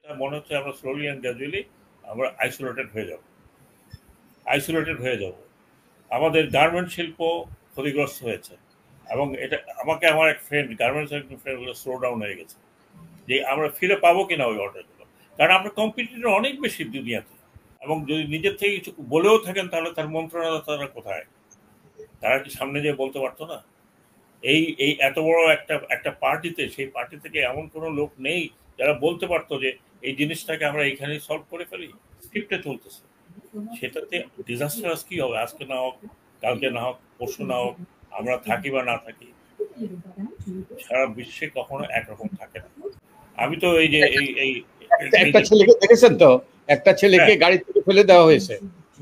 যেটা মনে হচ্ছে আমরা স্লোলি অ্যান্ড গ্র্যাজুয়ালি আমরা আইসোলেটেড হয়ে যাব। আমাদের গার্মেন্ট শিল্প ক্ষতিগ্রস্ত হয়েছে এবং এটা আমাকে আমার এক ফ্রেন্ড গার্মেন্টস একজন ফ্রেন্ড স্লো ডাউন হয়ে গেছে যে আমরা ফিরে পাবো কিনা ওই অর্ডারগুলো, কারণ আমরা কম্পিটিটর অনেক বেশি দুনিয়াতে। এবং যদি নিজের থেকে কিছু বলেও থাকেন তাহলে তার মন্ত্রণালয় কোথায়, তারা কি সামনে যেয়ে বলতে পারতো না? এই এই এত বড় একটা একটা পার্টিতে, সেই পার্টি থেকে এমন কোনো লোক নেই যারা বলতে পারতো যে এই জিনিসটাকে আমরা এইখানেই সলভ করে ফেলি। স্ক্রিপ্টে চলতেছে, সেটাতে ডিজাস্টারাস কি হবে? আজকে না হোক, কালকে না হোক, পরশু না হোক, আমরা থাকি বা না থাকি, সারা বিশ্বে কখনো একরকম থাকে না। আমি তো এই যে এই একটা ছেলেকে দেখেছেন তো, একটা ছেলেকে গাড়ি থেকে ফেলে দেওয়া হয়েছে।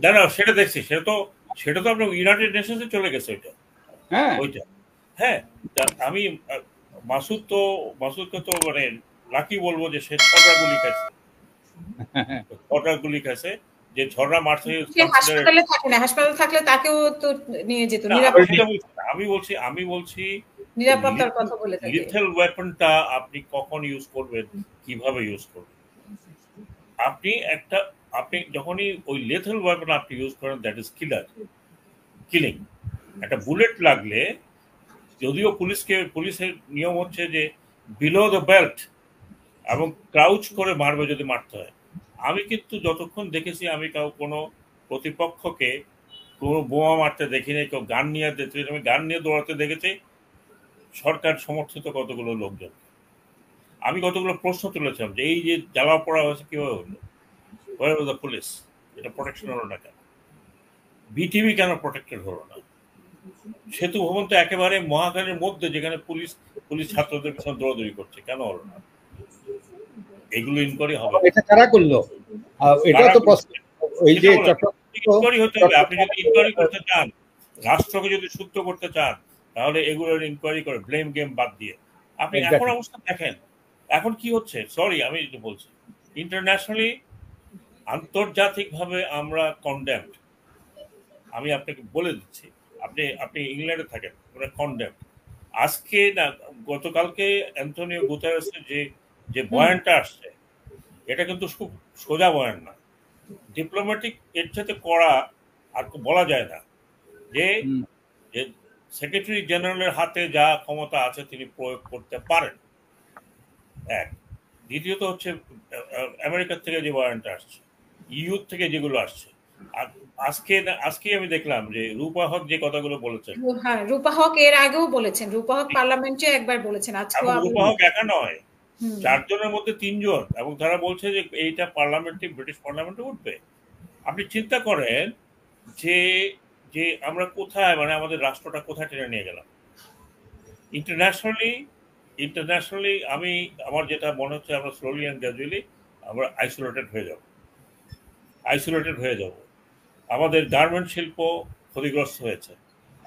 না না, সেটা দেখছি, সেটা তো আপনার ইউনাইটেড নেশনসে চলে গেছে ওইটা। হ্যাঁ ওইটা হ্যাঁ, আমি মাসুদকে তো মানে লাকি বলবো যে সে 6টা গুলি খাইছে, 6টা গুলি খাইছে। যে 6টা মারছে হাসপাতালে থাকে না, হাসপাতালে থাকলে তাকেও তো নিয়ে যেত। আমি বলছি নিরাপত্তার কথা বলে থাকে। লিথেল ওয়েপনটা আপনি কখন ইউজ করবেন, কিভাবে ইউজ করবেন? আপনি যখনই ওই লিথেল ওয়েপন আপনি ইউজ করেন, দ্যাট ইজ কিলিং। একটা বুলেট লাগলে, যদিও পুলিশের নিয়ম হচ্ছে যে বিলো দ্য বেল্ট এবং ক্রাউচ করে মারবে যদি মারতে হয়। আমি কিন্তু যতক্ষণ দেখেছি, আমি কোনো প্রতিপক্ষকে কোনো বোমা মারতে দেখিনি, কেউ গান নিয়ে আমি গান নিয়ে দৌড়াতে দেখেছি সরকার সমর্থিত কতগুলো লোকজন। আমি কতগুলো প্রশ্ন তুলেছিলাম যে এই যে জ্বালা পড়া হয়েছে কিভাবে হলো, ওয়ার ওয়াজ দ্য পুলিশ? এটা প্রোটেকশন হলো না কেন? বিটিভি কেন প্রোটেক্টেড হলো না? সেতু ভবন তো একেবারে মহাখালীর মধ্যে, যেখানে পুলিশ ছাত্রদের পিছনে দৌড়াদৌড়ি করছে, কেন হলো না? এগুলো ইনকোয়ারি হবে। এটা কারা করলো? এটা তো ওই যে ইনকোয়ারি হতে হবে। আপনি যদি ইনকোয়ারি করতে চান, রাষ্ট্রকে যদি সূত্র করতে চান, তাহলে এগুলোর ইনকোয়ারি করে ব্লেম গেম বাদ দিয়ে। আপনি এখন অবস্থা দেখেন, এখন কি হচ্ছে। সরি, আমি যেটা বলছি, ইন্টারন্যাশনালি, আন্তর্জাতিকভাবে আমরা কনডেমড। আমি আপনাকে বলে দিচ্ছি, আপনি ইংল্যান্ডে থাকেন, ওরা কনডেমড। আজকে না, গতকালকে অ্যান্টনিও গুতেরেসের যে বয়ানটা আসছে, এটা কিন্তু খুব সোজা বয়ান না, ডিপ্লোম্যাটিক। এর সাথে করা আর বলা যায় না যে সেক্রেটারি জেনারেলের হাতে যা ক্ষমতা আছে তিনি প্রয়োগ করতে পারেন। এক, দ্বিতীয়ত হচ্ছে আমেরিকার থেকে যে বয়ানটা আসছে, ইউ থেকে যেগুলো আসছে। আজকে আমি দেখলাম যে রূপা হক যে কথাগুলো বলেছেন। হ্যাঁ, রূপা হক এর আগেও বলেছেন, রূপা হক পার্লামেন্টে একবার বলেছেন। আজকে রূপা হক একা নয়, 4 জনের মধ্যে 3 জন, এবং তারা বলছে যে এইটা পার্লামেন্টে, ব্রিটিশ পার্লামেন্টে উঠবে। আপনি চিন্তা করেন যে যে আমরা কোথায়, মানে আমাদের রাষ্ট্রটা কোথায় টেনে নিয়ে গেলাম। ইন্টারন্যাশনালি আমার যেটা মনে হচ্ছে আমরা স্লোলি অ্যান্ড গ্র্যাজুয়ালি আমরা আইসোলেটেড হয়ে যাব। আমাদের গার্মেন্ট শিল্প ক্ষতিগ্রস্ত হয়েছে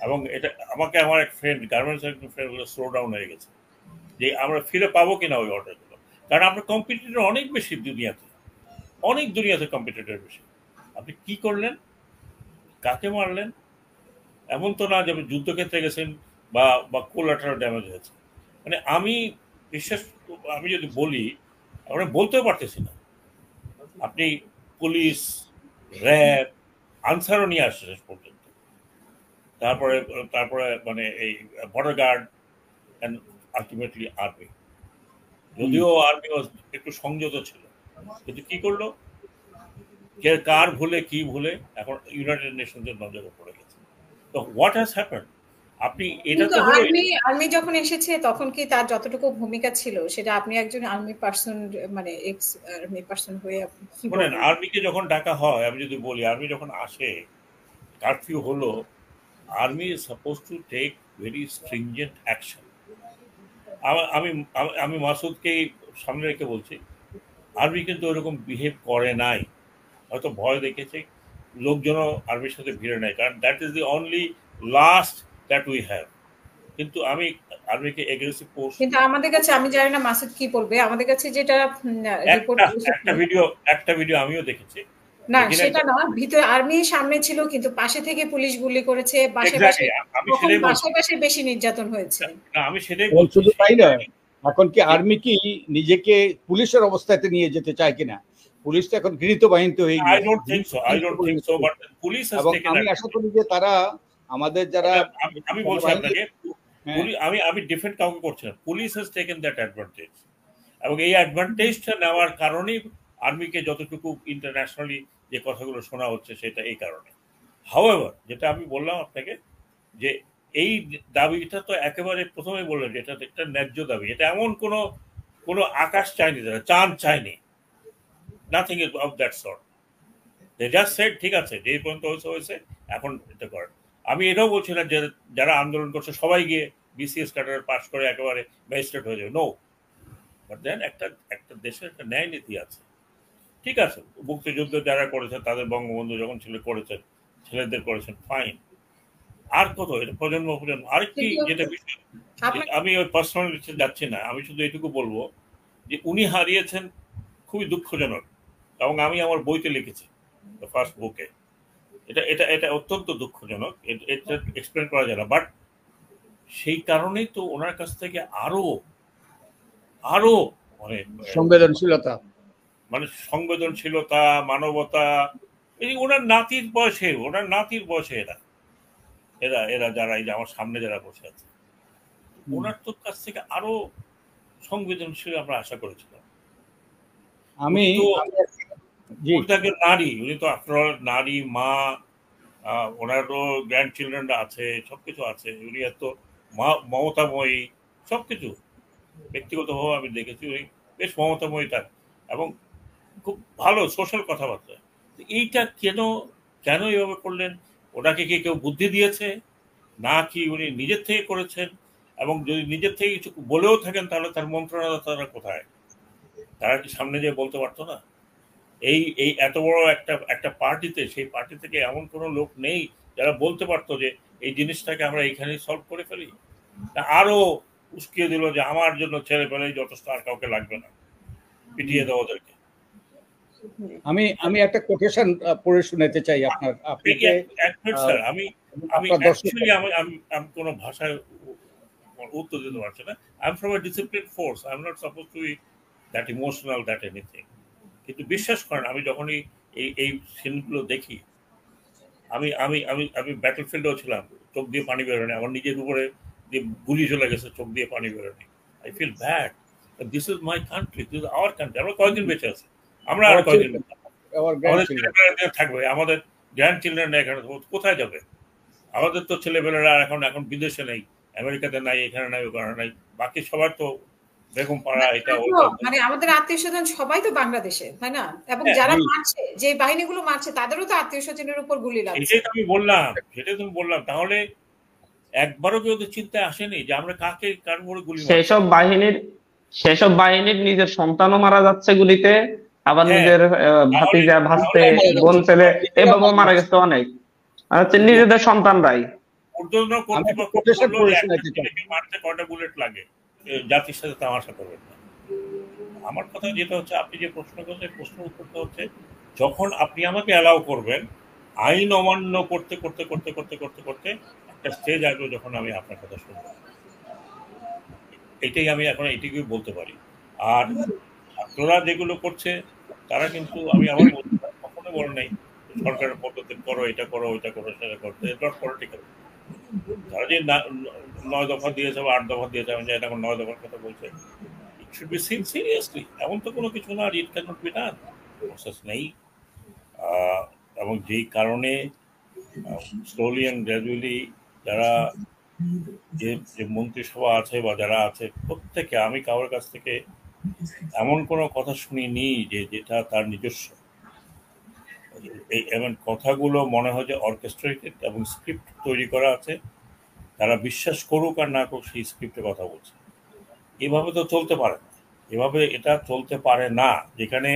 এবং এটা আমাকে আমার এক ফ্রেন্ড গার্মেন্টস একজন ফ্রেন্ড স্লো ডাউন হয়ে গেছে যে আমরা ফিরে পাবো কিনা ওই অর্ডারগুলো, কারণ আমরা কম্পিটিটর অনেক বেশি দুনিয়াতে কম্পিটিটর বেশি। আপনি কি করলেন, কাকে মারলেন? এমন তো না যে আপনি যুদ্ধক্ষেত্রে গেছেন বা কোলাটারাল ড্যামেজ হয়েছে। মানে আমি যদি বলি, আমরা বলতেও পারতেছি না। আপনি পুলিশ, র্যাব, আনসারও নিয়ে আসছে শেষ পর্যন্ত, তারপরে মানে এই border guard and ultimately army. যদিও আর্মি একটু সংযত ছিল, কিন্তু কি করলো, কার ভুলে কি ভুলে এখন ইউনাইটেড নেশনসের নজরে পড়ে গেছে। তো হোয়াট হ্যাজ হ্যাপেন্ড? আপনি এটা তো আর্মি যখন এসেছে তখন কি তার যতটুকু ভূমিকা ছিল সেটা, আপনি একজন আর্মি পার্সন, মানে এক্স আর্মি পার্সন হয়ে বলেন, আর্মিকে যখন ডাকা হয়, আমি যদি বলি আর্মি যখন আসে, কারফিউ হলো, army is suppose to take very stringent action. আমি মাসুদকেই সামনে রেখে বলছি, আর্মি কিন্তু ওরকম বিহেভ করে নাই। হয়তো ভয় দেখেছে, লোকজনও আর্মির সাথে ভিড়ে নেয়, কারণ that is the only last that we have. কিন্তু আমি আর্মিকে এগ্রেসিভ পোস্ট, কিন্তু আমাদের কাছে, আমি জানি না মাসুদ কি বলবে, আমাদের কাছে যেটা একটা ভিডিও আমিও দেখেছি, না সেটা না, ভিতরে আর্মি সামনে ছিল কিন্তু পাশে থেকে পুলিশ গুলি করেছে, পাশে পাশে বেশি নির্যাতন হয়েছে। আমি সেটাই বলছি। তাই না, এখন কি আর্মি কি নিজেকে পুলিশের অবস্থাতে নিয়ে যেতে চায় কিনা? পুলিশ তো এখন গৃহীত বাহিনী হয়ে I don't think so. I don't think so. But police has এবং taken আমি that. আশা করি যে তারা আমাদের যারা আমি বলছি আপনাকে, হ্যাঁ, আমি ডিফেন্ড কাউকে করছি না। Police has taken that advantage, এবং এই অ্যাডভান্টেজটা নেওয়ার কারণেই আর্মিকে যতটুকু ইন্টারন্যাশনালি যে কথাগুলো শোনা হচ্ছে সেটা এই কারণে। হাউএভার, যেটা আমি বললাম আপনাকে, যে এই দাবিটা তো একেবারে প্রথমে বললেন যে এটা একটা ন্যায্য দাবি। এটা এমন কোনো আকাশ চায়নি, তারা চাঁদ চায়নি, nothing is of that sort. They just said ঠিক আছে, যে পর্যন্ত হয়েছে এখন এটা করেন। আমি এটাও বলছি না যে যারা আন্দোলন করছে সবাই গিয়ে বিসিএস ক্যাডার পাস করে একেবারে ম্যাজিস্ট্রেট হয়ে যাবে, নো। বাট দেন একটা দেশের একটা ন্যায় নীতি আছে, ঠিক আছে। মুক্তিযুদ্ধ যারা করেছেন তাদের বঙ্গবন্ধু যখন ছিল করেছেন, ছেলেদের করেছেন, ফাইন। আর কত এটা প্রজন্ম আরেকটি যেটা বিষয়, আমি ওই পার্সোনাল যাচ্ছি না, আমি শুধু এটুকু বলবো যে উনি হারিয়েছেন খুবই দুঃখজনক, এবং আমি আমার বইতে লিখেছি, ফার্স্ট বুকে, এটা এটা এটা অত্যন্ত দুঃখজনক, এটা এক্সপ্লেন করা যায় না। বাট সেই কারণেই তো ওনার কাছ থেকে আরো মানে সংবেদনশীলতা, সংবেদনশীলতা, মানবতা, এই ওনার নাতির বয়সে এরা যারা এই যে আমার সামনে যারা বসে আছে, ওনার তো কাছ থেকে আরো সংবেদনশীল আমরা আশা করেছিলাম। আমি নারী, উনি তো আফটার নারী, মা, ওনারও গ্র্যান্ড চিলড্রেনরা আছে, সবকিছু আছে। উনি এত মমতাময়ী, সবকিছু ব্যক্তিগতভাবে আমি দেখেছি, উনি বেশ মমতাময়ী তার, এবং খুব ভালো সোশ্যাল কথাবার্তা। এইটা কেন এইভাবে করলেন? ওনাকে কি কেউ বুদ্ধি দিয়েছে, না কি উনি নিজের থেকে করেছেন? এবং যদি নিজের থেকে কিছু বলেও থাকেন তাহলে তার মন্ত্রণালয় কোথায়? তারা কি সামনে যেয়ে বলতে পারতো না? এই এত বড় একটা পার্টিতে, সেই পার্টি থেকে এমন কোনো লোক নেই যারা বলতে পারতো যে এই জিনিসটাকে আমরা এইখানেই সলভ করে ফেলি। আরো উস্কিয়ে দিল যে আমার জন্য ছেলে পেলেই যথেষ্ট, আর কাউকে লাগবে না, পিটিয়ে দেওয়া ওদেরকে। আমি একটা কোটেশন পড়ে শোনাতে চাই আপনার। স্যার, আমি কোনো ভাষায় উত্তর দিতে পারছি না। I am from a discipline force, I am not suppose to be that emotional, that anything. কিন্তু বিশ্বাস করেন, আমি যখনই এই সিনগুলো দেখি, আমি আমি আমি আমি ব্যাটল ফিল্ডেও ছিলাম, চোখ দিয়ে পানি বেরোনি, আমার নিজের উপরে যে গুলি চলে গেছে, চোখ দিয়ে পানি বেরোনি। I feel bad, this is my country, this is our country. আমরা কয়েকদিন বেঁচে আছি, আমরা আর কয়েকদিন থাকবে, আমাদের গ্র্যান্ড চিলড্রেন এখানে কোথায় যাবে? আমাদের তো ছেলেমেয়েরা এখন বিদেশে নেই, আমেরিকাতে নাই, এখানে নাই, ওখানে নাই, বাকি সবার তো বেগম পাড়া, এটা মানে আমাদের আত্মীয় স্বজন সবাই তো বাংলাদেশে, তাই না? এবং যারা মারছে, যে বাহিনীগুলো মারছে, তাদেরও তো আত্মীয় স্বজনের উপর গুলি লাগছে। সেটাই তুমি বললাম, তাহলে একবারও কেউ তো চিন্তায় আসেনি যে আমরা কার উপরে গুলি মারছি? সেসব বাহিনীর নিজের সন্তানও মারা যাচ্ছে গুলিতে, আবার নিজের ভাতিজা, ভাস্তে, বোন, ছেলে এভাবে মারা গেছে অনেক, আর হচ্ছে নিজেদের সন্তানরাই। মারতে কয়টা বুলেট লাগে, জাতির সাথে তামাশা করবেন না। আমার কথা যেটা হচ্ছে, আপনি যে প্রশ্ন করছেন, প্রশ্ন উত্তরটা হচ্ছে, যখন আপনি আমাকে অ্যালাউ করবেন আইন অমান্য করতে করতে করতে করতে করতে করতে একটা স্টেজ আসবে যখন আমি আপনার কথা শুনবো। এটাই আমি এখন এইটুকুই বলতে পারি। আর ছাত্ররা যেগুলো করছে, তারা কিন্তু আমি আমার কখনো বলে নাই সরকারের পদ্ধতি করো, এটা করো, ওইটা করো, সেটা করতে, নট পলিটিক্যাল। তারা যে 9 দফা দিয়েছে বা 8 দফা দিয়েছে, আমি এখন 9 দফার কথা বলছে, it should be seen seriously. এমন তো কোনো কিছু না, it can not be done, process নেই। এবং যেই কারণে স্লোলি অ্যান্ড গ্র্যাজুয়ালি যারা যে মন্ত্রিসভা আছে বা যারা আছে, প্রত্যেকে, আমি কারোর কাছ থেকে এমন কোনো কথা শুনিনি যেটা তার নিজস্ব। এমন কথাগুলো মনে হয় যে অর্কেস্ট্রেটেড এবং স্ক্রিপ্ট তৈরি করা আছে, তারা বিশ্বাস করুক আর না করুক সেই স্ক্রিপ্টে কথা বলছে। এভাবে তো চলতে পারে না, এটা চলতে পারে না। যেখানে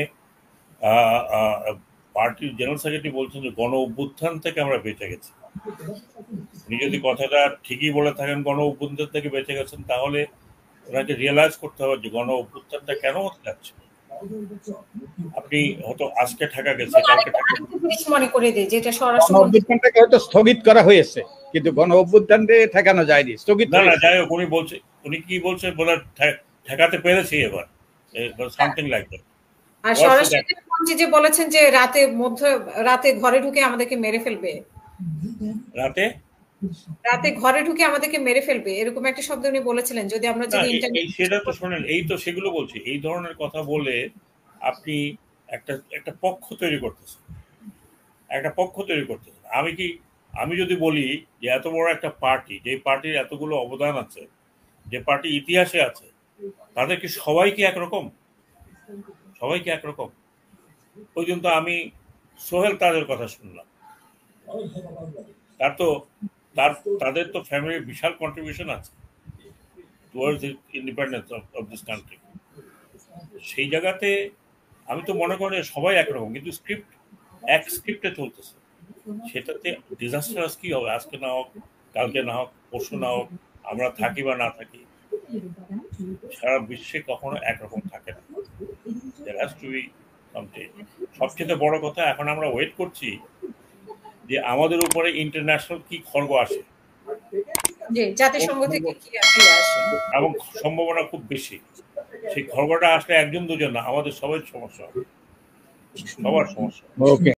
পার্টির জেনারেল সেক্রেটারি বলছেন যে গণ অভ্যুত্থান থেকে আমরা বেঁচে গেছি। উনি যদি কথাটা ঠিকই বলে থাকেন গণ অভ্যুত্থান থেকে বেঁচে গেছেন, তাহলে ওনাকে রিয়েলাইজ করতে হবে যে গণ অভ্যুত্থানটা কেন হতে যাচ্ছে। আপনি হয়তো আজকে ঠেকা গেছে, মনে করে দেয় যেটা সরাসরি অভ্যুত্থানটাকে হয়তো স্থগিত করা হয়েছে, কিন্তু গণ অভ্যুত্থানকে ঠেকানো যায়নি, স্থগিত না। যাই হোক, উনি কি বলছে বলার ঠেকাতে পেরেছি এবার, সামথিং লাইক দ্যাট। আর স্বরাষ্ট্রমন্ত্রী যে বলেছেন যে রাতে ঘরে ঢুকে আমাদেরকে মেরে ফেলবে, রাতে ঘরে ঢুকে আমাদেরকে মেরে ফেলবে, এরকম একটা শব্দ উনি বলেছিলেন। যদি আমরা যদি সেটা তো শোনেন, এই তো সেগুলো বলছি, এই ধরনের কথা বলে আপনি একটা পক্ষ তৈরি করতেছেন, আমি যদি বলি যে এত বড় একটা পার্টি, যে পার্টির এতগুলো অবদান আছে, যে পার্টি ইতিহাসে আছে, তাদের কি সবাইকে একরকম? ওই জন্য তো আমি সোহেল তাজের কথা শুনলাম, তাদের তো ফ্যামিলির বিশাল কন্ট্রিবিউশন আছে towards the independence of this country. সেই জায়গাতে আমি তো মনে করি সবাই একরকম, কিন্তু এক স্ক্রিপ্টে চলতেছে। সেটাতে ডিজাস্টারাস কি হবে, আজকে না হোক, কালকে না হোক, পরশু না হোক, আমরা থাকি বা না থাকি, সারা বিশ্বে কখনো একরকম থাকে না। সবচেয়ে বড় কথা, এখন আমরা ওয়েট করছি যে আমাদের উপরে ইন্টারন্যাশনাল কি খড়গ আসে, জাতিসংঘ থেকে কি আসে, এবং সম্ভাবনা খুব বেশি। সেই খড়গটা আসলে একজন দুজন না, আমাদের সবার সমস্যা হবে।